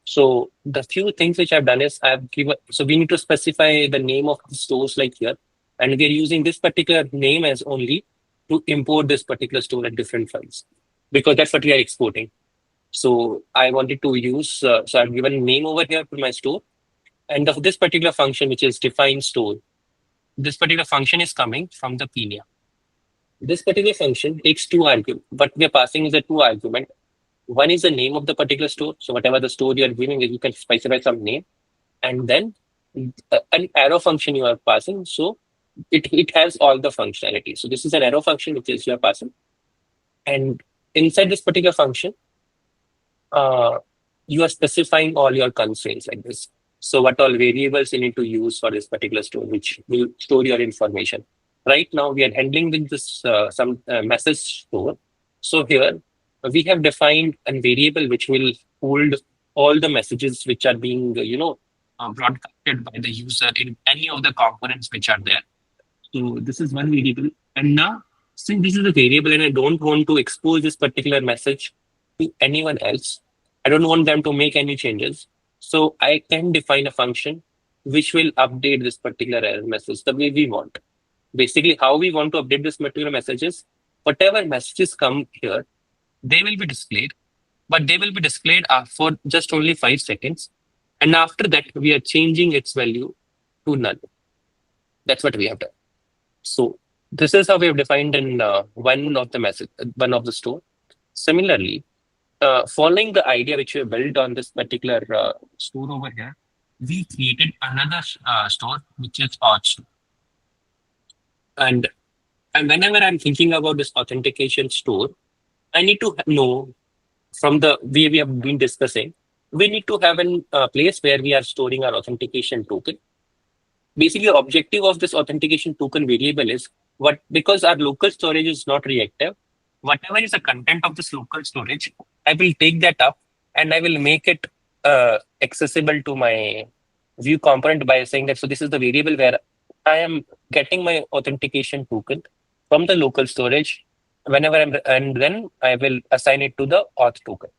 A: So the few things which I've done is I've given. So we need to specify the name of the stores like here, and we are using this particular name as only to import this particular store at different files because that's what we are exporting. So I wanted to use. So I've given name over here to my store, and this particular function which is define store. This particular function is coming from the Pinia. This particular function takes two arguments. What we are passing is a two argument. One is the name of the particular store. So whatever the store you are giving, you can specify some name, and then an arrow function you are passing. So it has all the functionality. So this is an arrow function which is you are passing, and inside this particular function, uh, you are specifying all your constraints like this. So what all variables you need to use for this particular store, which will store your information. Right now, we are handling with this some message store. So here we have defined a variable which will hold all the messages which are being, broadcasted by the user in any of the components which are there. So this is one variable. And now, since this is a variable and I don't want to expose this particular message to anyone else, I don't want them to make any changes. So I can define a function which will update this particular error message the way we want. Basically, how we want to update this particular message is whatever messages come here, they will be displayed, but they will be displayed for just only 5 seconds. And after that, we are changing its value to none. That's what we have done. So this is how we have defined in one of the store. Similarly, following the idea which we built on this particular store over here, we created another store which is Auth. And and whenever I'm thinking about this authentication store, I need to know from the way we have been discussing, we need to have a place where we are storing our authentication token. Basically, the objective of this authentication token variable is what because our local storage is not reactive, whatever is the content of this local storage, I will take that up and I will make it accessible to my view component by saying that so this is the variable where I am getting my authentication token from the local storage whenever and then I will assign it to the auth token.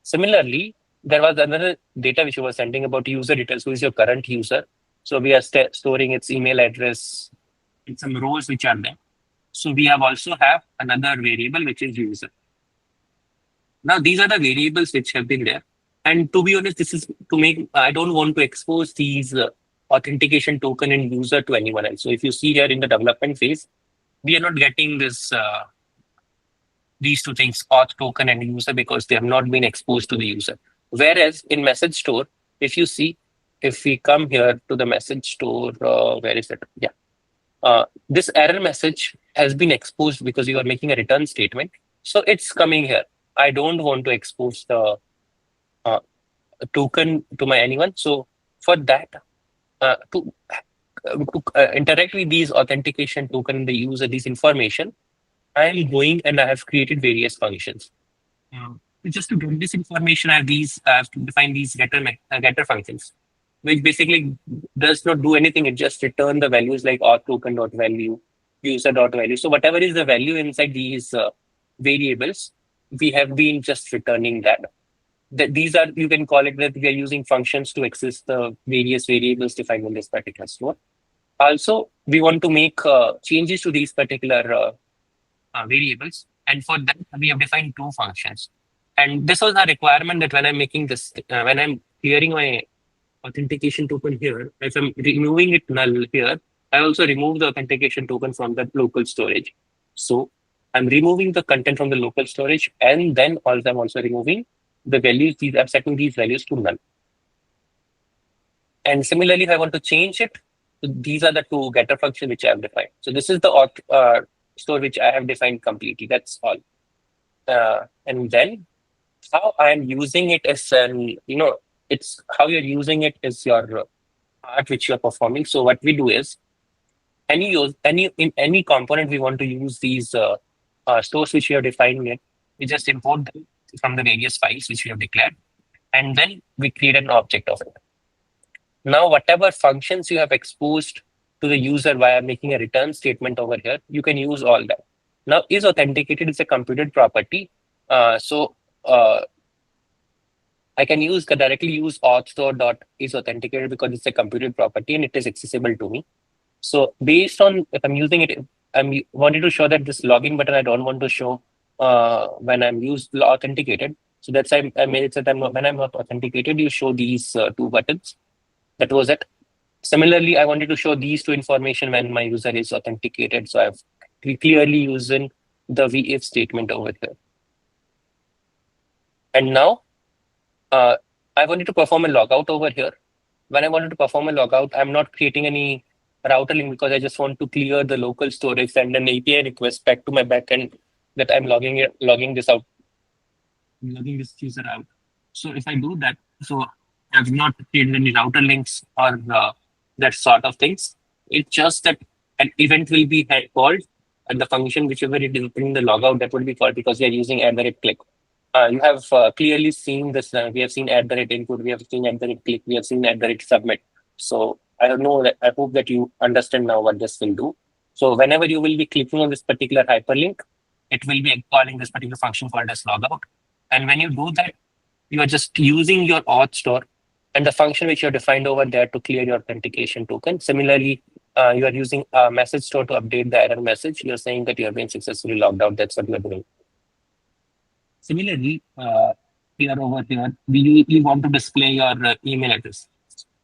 A: Similarly, there was another data which you were sending about user details, who is your current user. So we are storing its email address and some rows which are there. So we have also have another variable which is user. Now these are the variables which have been there. And to be honest, this is to make, I don't want to expose these authentication token and user to anyone else. So if you see here in the development phase, we are not getting this these two things, auth token and user, because they have not been exposed to the user. Whereas in message store, if you see, if we come here to the message store, where is it? Yeah. This error message has been exposed because you are making a return statement. So it's coming here. I don't want to expose the uh, token to my anyone. So for that, to interact with these authentication token, the user, this information, I am going and I have created various functions. Just to get this information, I have to define these getter functions, which basically does not do anything. It just return the values like auth token dot value, user dot value. So whatever is the value inside these variables, we have been just returning that. These are, you can call it that we are using functions to access the various variables defined in this particular store. Also, we want to make changes to these particular variables. And for that, we have defined two functions. And this was a requirement that when I'm making this, when I'm clearing my authentication token here, if I'm removing it null here, I also remove the authentication token from the local storage. So I'm removing the content from the local storage, and then also I'm also removing the values. I'm setting these values to null. And similarly, if I want to change it, these are the two getter functions which I have defined. So this is the auth store which I have defined completely. That's all. And then how I'm using it is it's how you're using it is your art which you're performing. So what we do is in any component we want to use these stores which we have defined it, we just import them from the various files which we have declared, and then we create an object of it. Now, whatever functions you have exposed to the user via making a return statement over here, you can use all that. Now, is authenticated is a computed property. So I can directly use auth store dot is authenticated because it's a computed property and it is accessible to me. So based on if I'm using it, I'm wanted to show that this login button I don't want to show when I'm authenticated. So that's why I made it so that when I'm not authenticated, you show these two buttons. That was it. Similarly, I wanted to show these two information when my user is authenticated. So I've clearly using the if statement over here. And now I wanted to perform a logout over here. When I wanted to perform a logout, I'm not creating any router link because I just want to clear the local storage, send an API request back to my backend that I'm logging this out, logging this user out. So if I do that, so I've not created any router links or that sort of things. It's just that an event will be called and the function, whichever it is in the logout, that would be called because we are using @click. You have clearly seen this. We have seen @input, we have seen @click, we have seen @submit. So I don't know that I hope that you understand now what this will do. So whenever you will be clicking on this particular hyperlink, it will be calling this particular function called as logout. And when you do that, you are just using your auth store and the function which you have defined over there to clear your authentication token. Similarly, you are using a message store to update the error message. You're saying that you have been successfully logged out. That's what you're doing. Similarly, here over here, we want to display your email address.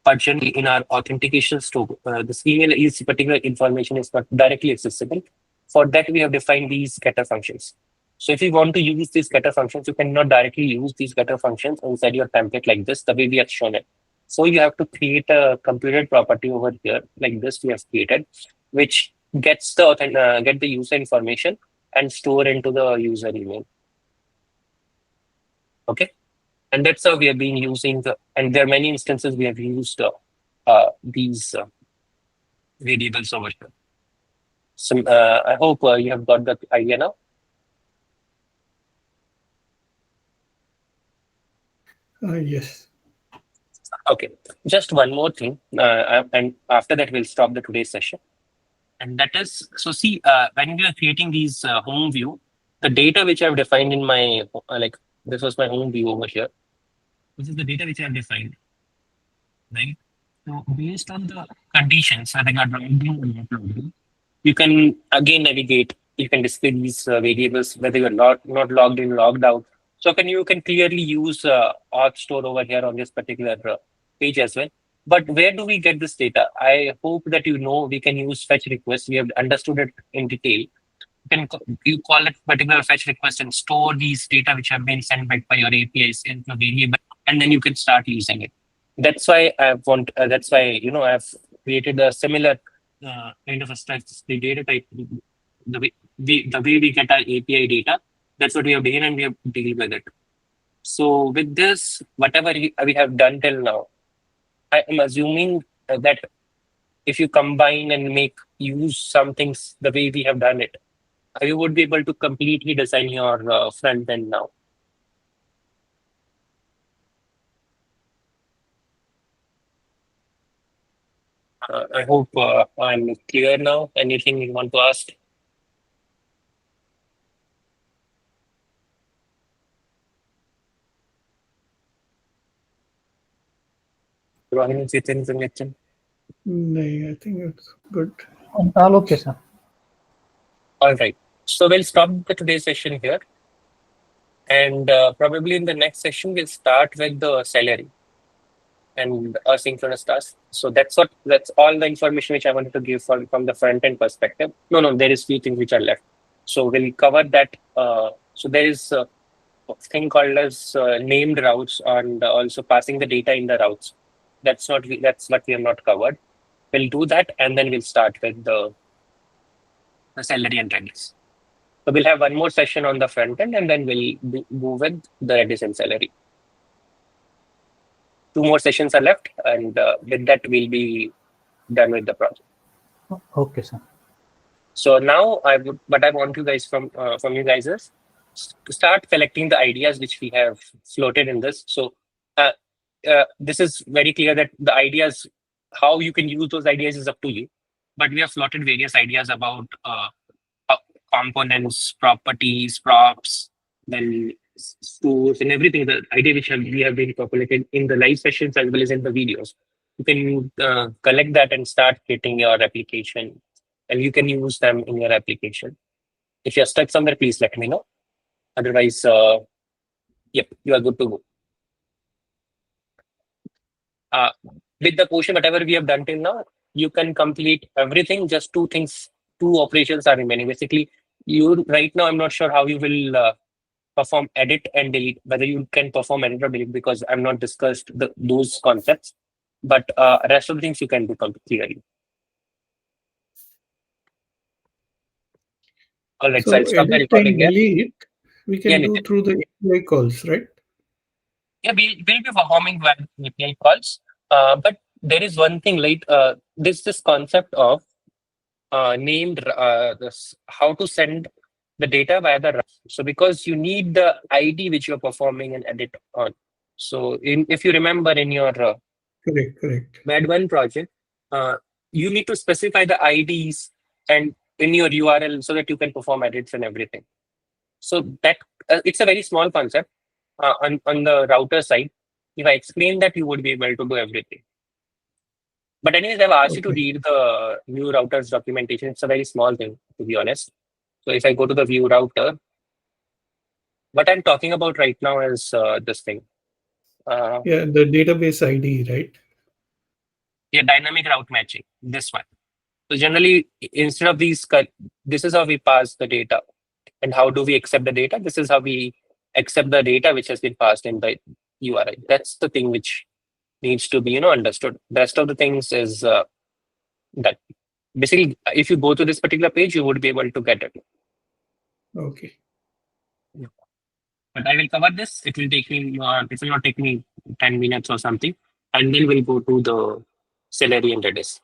A: But generally, in our authentication store, this email is particular information is not directly accessible. For that, we have defined these getter functions. So if you want to use these getter functions, you cannot directly use these getter functions inside your template like this, the way we have shown it. So you have to create a computed property over here, like this we have created, which gets get the user information and store into the user email. Okay. And that's how we have been using and there are many instances we have used these variables over here. So I hope you have got the idea now.
D: Yes.
A: Okay, just one more thing, and after that we'll stop the today's session. And that is, so see, when we are creating these home view, the data which I've defined in my, this was my home view over here. This is the data which I've defined, right? So based on the conditions, whether you're logged in or not logged in, you can again navigate. You can display these variables, whether you're not logged in, logged out. So you can clearly use auth store over here on this particular page as well. But where do we get this data? I hope that you know we can use fetch request. We have understood it in detail. You call it particular fetch request and store these data which have been sent back by your APIs into a variable, and then you can start using it. That's why that's why I've created a similar kind of a structure, the data type, the way we get our API data. That's what we have done, and we have to deal with it. So with this, whatever we have done till now, I am assuming that if you combine and make use some things the way we have done it, you would be able to completely design your front end now. I hope I'm clear now. Anything you want to ask? Rohan, Chetan, Nitin?
D: No, I think it's good.
C: All okay, sir.
A: All right. So we'll stop the today's session here. And probably in the next session, we'll start with the salary and asynchronous tasks. So that's all the information which I wanted to give from the front end perspective. No, there is few things which are left. So we'll cover that. So there is a thing called as named routes and also passing the data in the routes. That's what we have not covered. We'll do that, and then we'll start with the salary and Redis. So we'll have one more session on the front end, and then we'll go with the Redis and salary. 2 more sessions are left, and with that, we'll be done with the project.
C: Okay, sir.
A: So now what I want you guys from you guys is to start collecting the ideas which we have floated in this. So this is very clear that the ideas, how you can use those ideas is up to you. But we have floated various ideas about components, properties, props, then stores and everything. The idea which we have been populated in the live sessions as well as in the videos. You can collect that and start creating your application, and you can use them in your application. If you're stuck somewhere, please let me know. Otherwise, yep, you are good to go. With the portion, whatever we have done till now, you can complete everything. Just 2 things, 2 operations are remaining. Basically, you right now, I'm not sure how you will perform edit and delete, whether you can perform edit or delete, because I've not discussed those concepts. But rest of the things you can do clearly. All right, so I'll
D: So
A: stop the
D: edit
A: recording
D: and
A: here.
D: delete, we
A: Yeah,
D: can do
A: Nitin.
D: through the API calls, right?
A: Yeah, we'll be performing one API calls. But there is one thing, like this concept of named this how to send the data via the route. So because you need the ID which you're performing and edit on. So if you remember in your
D: Correct.
A: Med1 project, you need to specify the IDs and in your URL so that you can perform edits and everything. So that it's a very small concept on the router side. If I explain that, you would be able to do everything. But anyways, I've asked you to
D: Okay.
A: read the view routers documentation. It's a very small thing, to be honest. So if I go to the view router, what I'm talking about right now is this thing.
D: Yeah, the database ID, right?
A: Yeah, dynamic route matching, this one. So generally, instead of this is how we pass the data. And how do we accept the data? This is how we accept the data which has been passed in the URI. That's the thing which needs to be understood. The rest of the things is that basically, if you go to this particular page, you would be able to get it.
D: Okay.
A: But I will cover this. It will not take me 10 minutes or something, and then we'll go to the salary and Redis.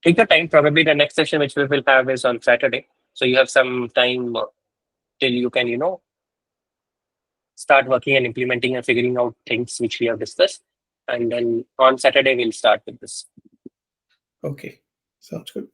A: Take your time. Probably the next session which we will have is on Saturday, so you have some time till you can start working and implementing and figuring out things which we have discussed. And then on Saturday, we'll start with this.
D: Okay. Sounds good.